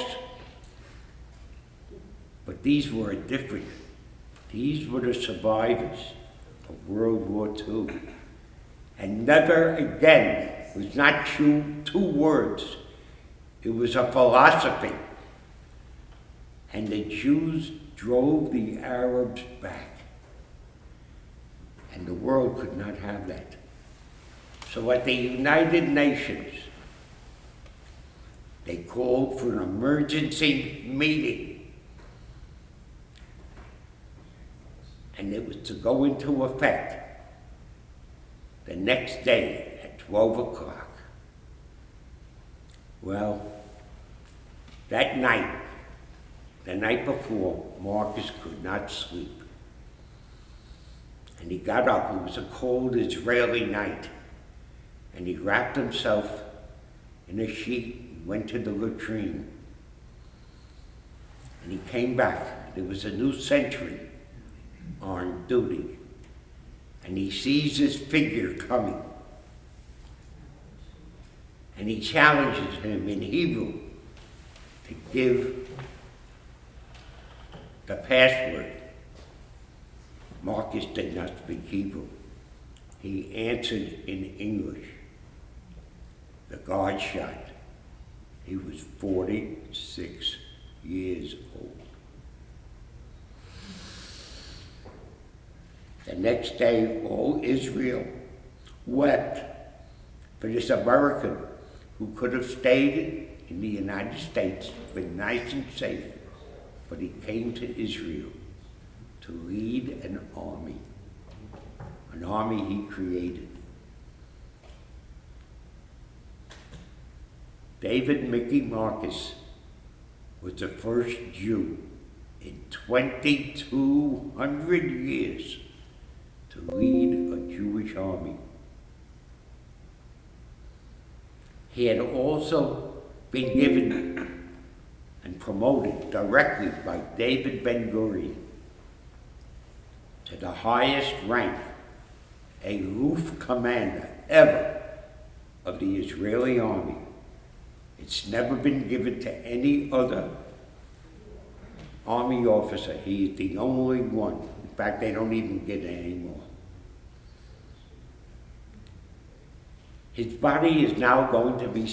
But these were different. These were the survivors of World War II. And never again, it was not two words. It was a philosophy. And the Jews drove the Arabs back. And the world could not have that. So at the United Nations, they called for an emergency meeting. And it was to go into effect the next day at 12 o'clock. Well, that night, the night before, Marcus could not sleep. And he got up. It was a cold Israeli night. And he wrapped himself in a sheet and went to the latrine. And he came back. There was a new sentry on duty. And he sees this figure coming. And he challenges him in Hebrew to give the password. Marcus did not speak Hebrew. He answered in English. The guard shot. He was 46 years old. The next day, all Israel wept for this American who could have stayed in the United States, been nice and safe, but he came to Israel to lead an army he created. David Mickey Marcus was the first Jew in 2,200 years to lead a Jewish army. He had also been given and promoted directly by David Ben-Gurion to the highest rank, a roof commander ever of the Israeli army. It's never been given to any other army officer. He is the only one. In fact, they don't even get it anymore. His body is now going to be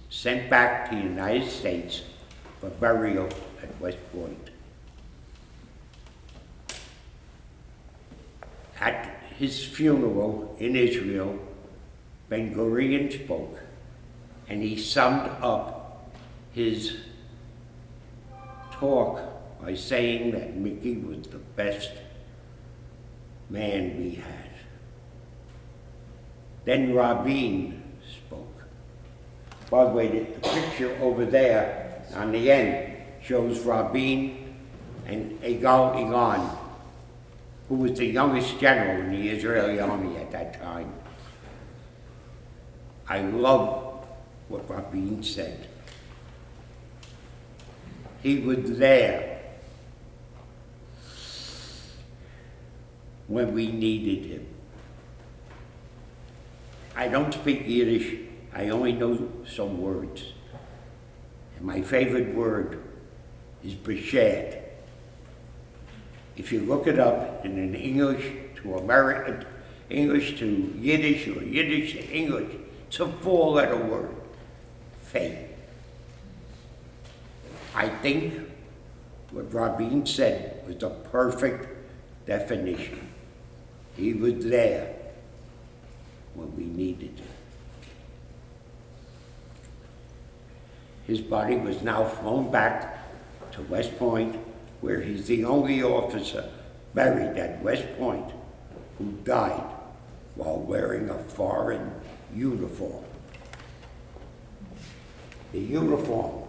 sent back to the United States for burial at West Point. At his funeral in Israel, Ben-Gurion spoke, and he summed up his talk by saying that Mickey was the best man we had. Then Rabin spoke. By the way, the picture over there on the end shows Rabin and Egal Elan, who was the youngest general in the Israeli army at that time. I love what Rabin said. He was there when we needed him. I don't speak Yiddish. I only know some words. And my favorite word is beshed. If you look it up in an English to American, English to Yiddish, or Yiddish to English, it's a four-letter word, faith. I think what Rabin said was the perfect definition. He was there when we needed him. His body was now flown back to West Point, where he's the only officer buried at West Point who died while wearing a foreign uniform. The uniform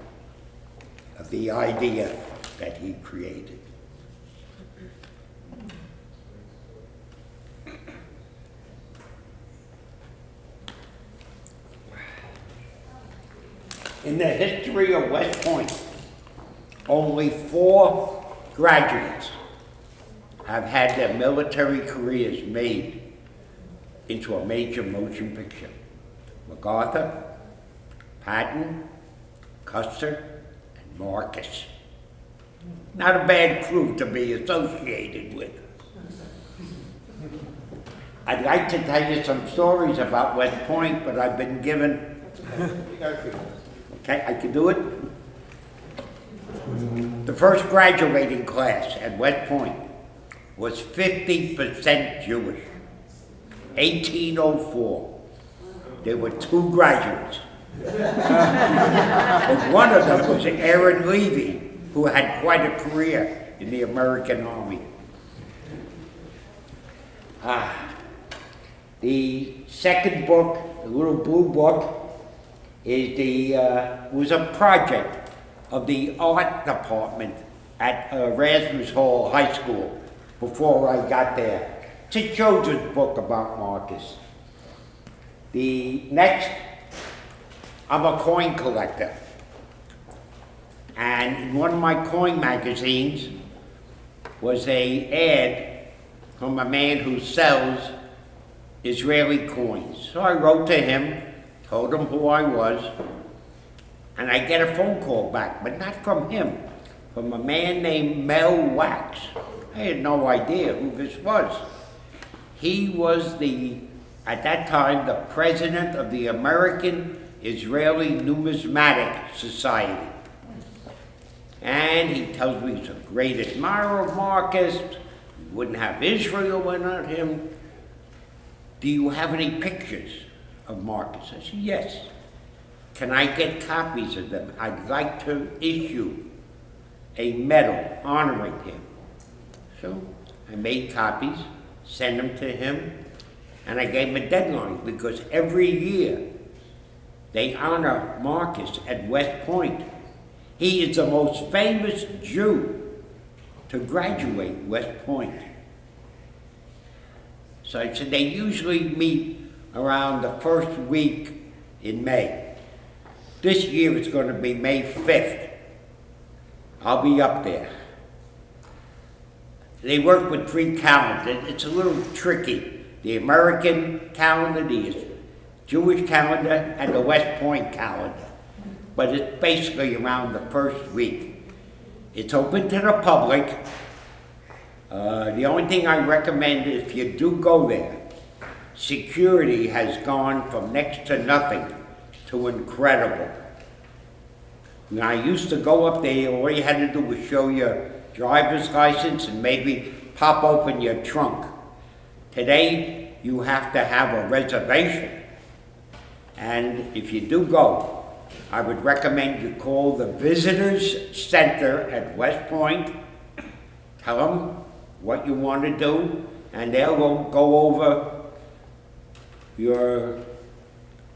of the idea that he created. In the history of West Point, only 4 graduates have had their military careers made into a major motion picture. MacArthur, Patton, Custer, and Marcus. Not a bad crew to be associated with. I'd like to tell you some stories about West Point, but I've been given... Okay, I can do it. The first graduating class at West Point was 50% Jewish. 1804. There were 2 graduates. But one of them was Aaron Levy, who had quite a career in the American Army. The second book, the little blue book, was a project of the art department at Erasmus Hall High School before I got there. It's a children's book about Marcus. The next, I'm a coin collector. And in one of my coin magazines was an ad from a man who sells Israeli coins. So I wrote to him, told him who I was, and I get a phone call back, but not from him, from a man named Mel Wax. I had no idea who this was. He was at that time, the president of the American Israeli Numismatic Society. And he tells me he's a great admirer of Marcus, he wouldn't have Israel without him. Do you have any pictures of Marcus? I said, yes. Can I get copies of them? I'd like to issue a medal honoring him. So I made copies, sent them to him, and I gave him a deadline because every year they honor Marcus at West Point. He is the most famous Jew to graduate West Point. So I said they usually meet around the first week in May. This year it's going to be May 5th. I'll be up there. They work with 3 calendars. It's a little tricky. The American calendar, the Jewish calendar, and the West Point calendar. But it's basically around the first week. It's open to the public. The only thing I recommend if you do go there, security has gone from next to nothing to incredible. When I used to go up there, all you had to do was show your driver's license and maybe pop open your trunk. Today, you have to have a reservation. And if you do go, I would recommend you call the Visitors Center at West Point, tell them what you want to do, and they'll go over your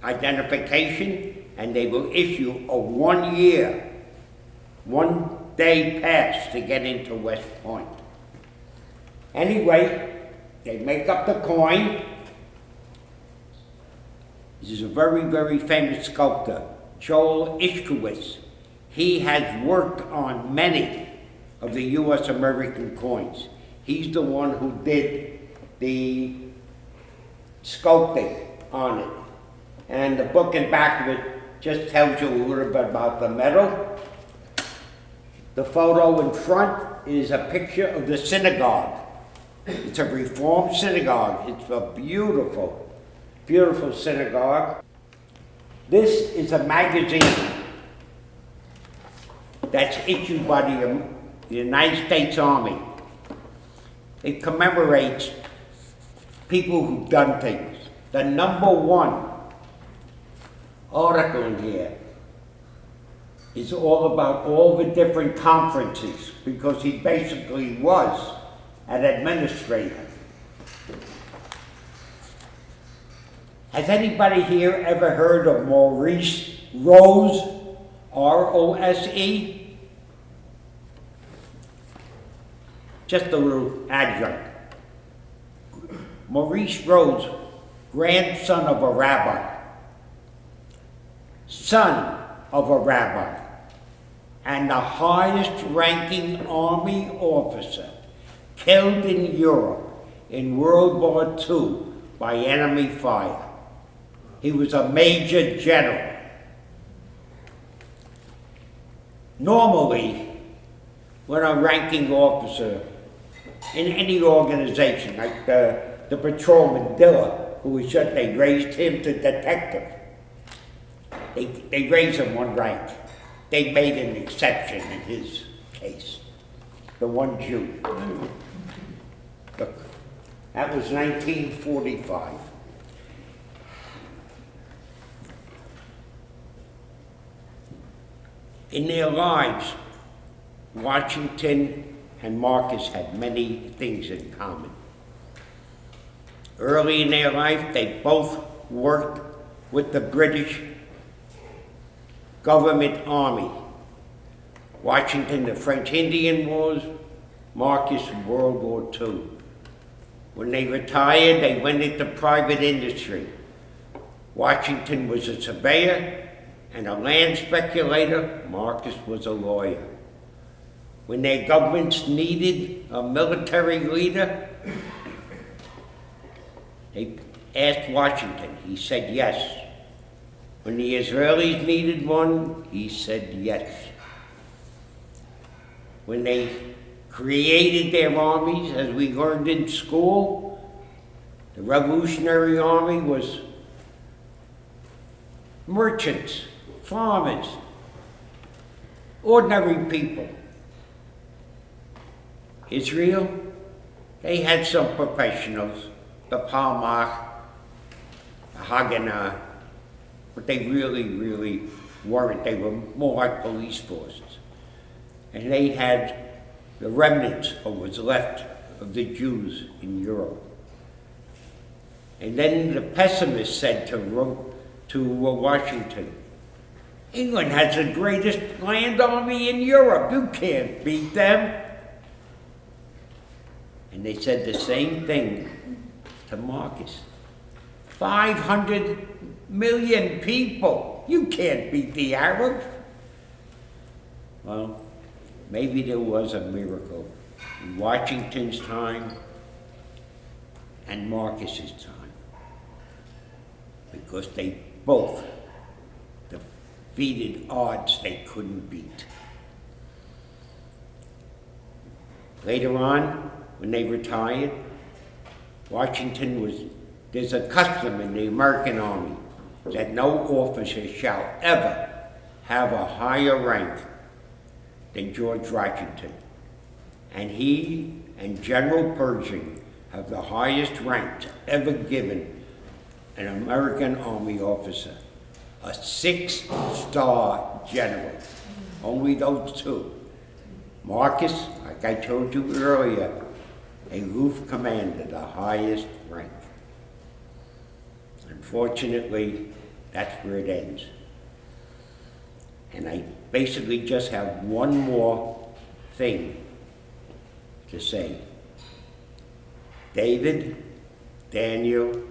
identification, and they will issue a 1-day pass to get into West Point. Anyway, they make up the coin. This is a very, very famous sculptor, Joel Ishkowitz. He has worked on many of the U.S. American coins. He's the one who did the sculpting on it. And the book in back of it just tells you a little bit about the metal. The photo in front is a picture of the synagogue. It's a Reformed synagogue. It's a beautiful, beautiful synagogue. This is a magazine that's issued by the United States Army. It commemorates people who've done things. The #1 article in here is all about all the different conferences because he basically was an administrator. Has anybody here ever heard of Maurice Rose, R-O-S-E? Just a little adjunct. Maurice Rose, grandson of a rabbi, son of a rabbi, and the highest ranking Army officer killed in Europe in World War II by enemy fire. He was a major general. Normally, when a ranking officer in any organization, like the patrolman Diller, who was shot, they raised him to detective. They raised him one rank. They made an exception in his case. The one Jew. Look, that was 1945. In their lives, Washington and Marcus had many things in common. Early in their life, they both worked with the British government army. Washington, the French Indian Wars, Marcus, World War II. When they retired, they went into private industry. Washington was a surveyor and a land speculator. Marcus was a lawyer. When their governments needed a military leader, they asked Washington. He said yes. When the Israelis needed one, he said yes. When they created their armies, as we learned in school, the Revolutionary Army was merchants, farmers, ordinary people. Israel, they had some professionals, the Palmach, the Haganah, but they really weren't. They were more like police forces. And they had the remnants of what was left of the Jews in Europe. And then the pessimists said to Washington, England has the greatest land army in Europe. You can't beat them. And they said the same thing to Marcus. 500 million people. You can't beat the Arabs. Well, maybe there was a miracle in Washington's time and Marcus's time, because they both defeated odds they couldn't beat. Later on, when they retired, there's a custom in the American Army that no officer shall ever have a higher rank than George Washington. And he and General Pershing have the highest rank ever given an American Army officer, a 6-star general. Only those two. Marcus, like I told you earlier, a roof commander, the highest rank. Unfortunately, that's where it ends. And I basically just have one more thing to say. David, Daniel,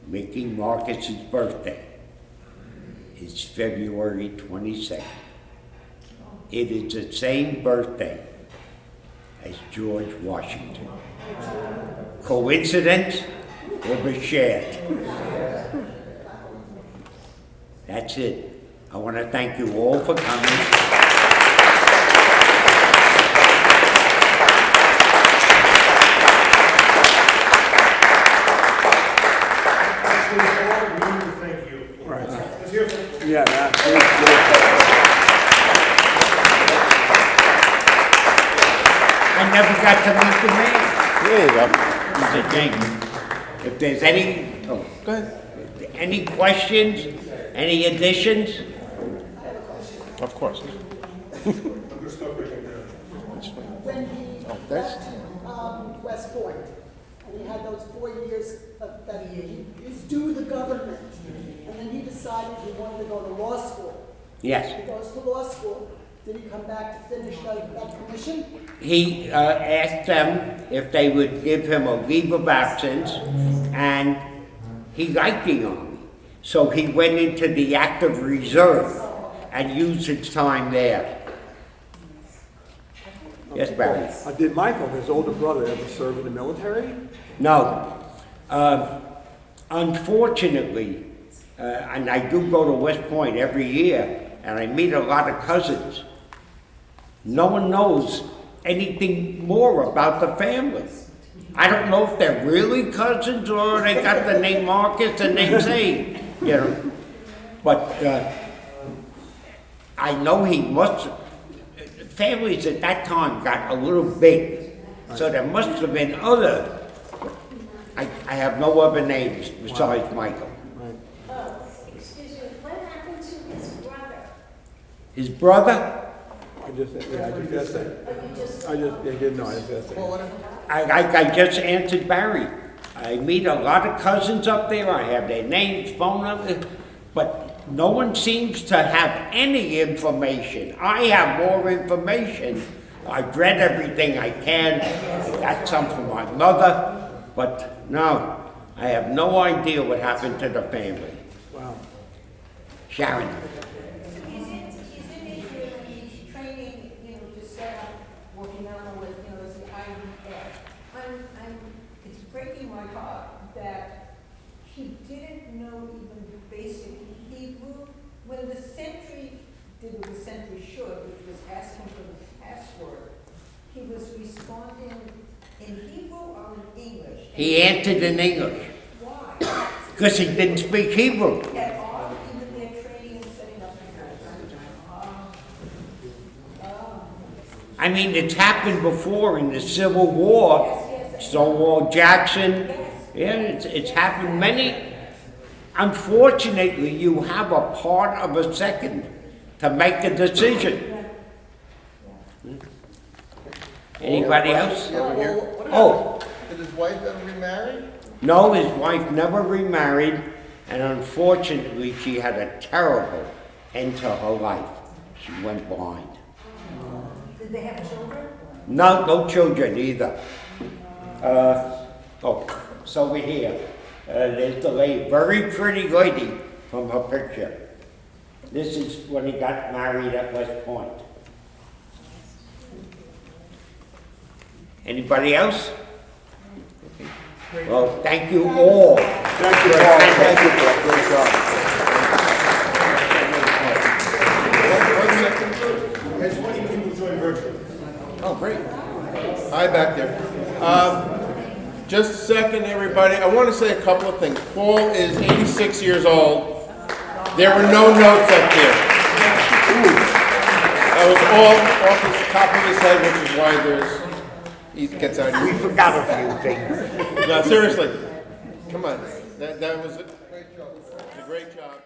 Mickey Marcus's birthday is February 22nd. It is the same birthday as George Washington. Coincidence or b'shed? That's it. I want to thank you all for coming. Yeah, I never got to meet the man. There you go. He's a gentleman. If there's Go ahead. any questions, any additions? Of course. When he left West Point, and he had those 4 years that he was due the government, and then he decided he wanted to go to law school. Yes. He goes to law school. Did he come back to finish that commission? He asked them if they would give him a leave of absence, and he liked the Army. So he went into the active reserve and used his time there. Yes, Barry. Did Michael, his older brother, ever serve in the military? No. Unfortunately, and I do go to West Point every year, and I meet a lot of cousins. No one knows anything more about the family. I don't know if they're really cousins or they got the name Marcus and name Zane, you know. But I know he must. Families at that time got a little big, so there must have been other. I have no other names besides Michael. Excuse me, what happened to his brother? His brother? I just asked that. Oh, you just. I didn't know, I just asked that. I just answered Barry. I meet a lot of cousins up there. I have their names, phone numbers, but no one seems to have any information. I have more information. I've read everything I can. I got some from my mother, but no, I have no idea what happened to the family. Wow. Sharon. He's in Israel and he's training, to set up working on with, the IDF. It's breaking my heart that he didn't know even basic Hebrew. When the sentry did what the sentry should, which was ask him for the password, he was responding in Hebrew or in English? He answered in English Why? because he didn't speak Hebrew. At all, even their training and setting up the I mean, it's happened before in the Civil War. Stonewall Jackson. Yeah, it's happened many. Unfortunately, you have a part of a second to make a decision. Anybody else? Oh, Did his wife ever remarry? no, his wife never remarried, and unfortunately, she had a terrible end to her life. She went blind. Did they have children? No children either. It's over here. There's the lady, very pretty lady from her picture. This is when he got married at West Point. Anybody else? Well, thank you all. Thank you, Paul. Thank you, Paul. Great job. Has 20 people joined virtually? Oh, great. Hi, back there. Just a second, everybody. I want to say a couple of things. Paul is 86 years old. There were no notes up there. That was all off the top of his head, which is why he gets out. We forgot a few things. No, seriously. Come on. That was it. Great job. It's a great job.